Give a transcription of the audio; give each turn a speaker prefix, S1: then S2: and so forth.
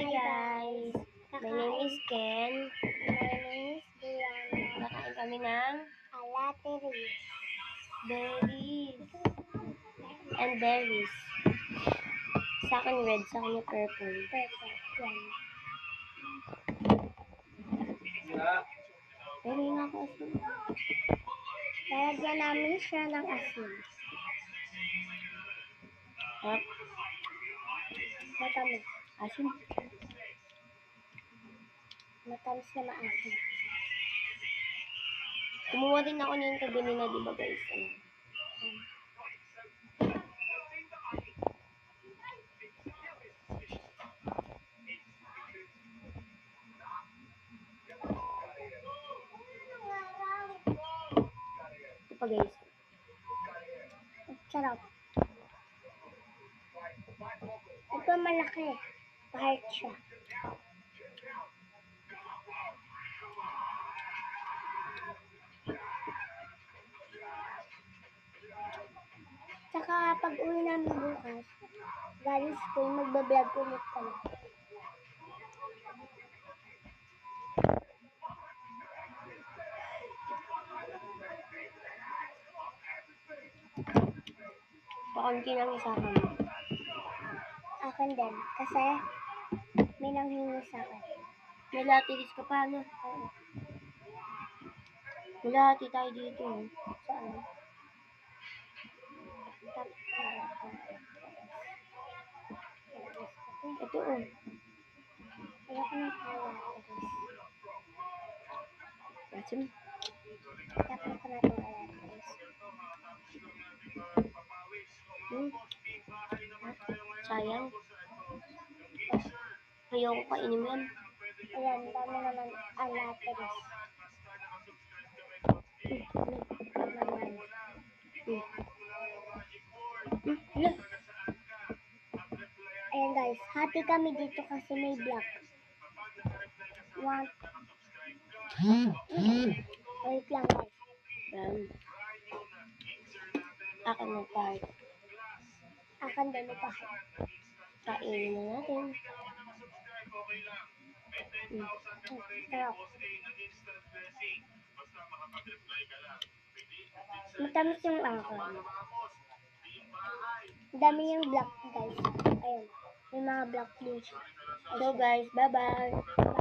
S1: guys! My name is Ken.
S2: My name is Diana.
S1: Nakain kami ng
S2: Alateris.
S1: berries and berries. Sa akin red, sa kanya purple.
S2: Perfect. Yan.
S1: Pero nga ako asin.
S2: Lalagyan namin siya ng asin.
S1: Hap,
S2: Matamis.
S1: asin.
S2: Matamis na maasin.
S1: Kumuha din ako niyan kagabi na, di ba guys? Ano? Ito pa guys.
S2: Sarap. Ito malaki. Heart siya. Tsaka pag uwi namin bukas, galing school, magbablog ulit kami.
S1: Pakunti lang isa kami.
S2: Akin din. Kasi may nanghingi sa akin.
S1: May latilis ka pa, no?
S2: Oo.
S1: May lati tayo dito.
S2: Saan?
S1: Ito oh.
S2: Ayoko ng alateris.
S1: Asin.
S2: Tapos ko na itong alateris.
S1: Sayang. Ayoko kainin mo yan.
S2: Ayan, dami naman alateris. Naman.
S1: Hala.
S2: Ayan guys, happy kami dito kasi may black. One. Wait lang guys.
S1: Yan. Akin na part.
S2: Akan din pa.
S1: Kainin na natin.
S2: Sarap. Matamis yung akan. Dami yung black guys. Ayan. May mga black din siya.
S1: So guys, bye-bye.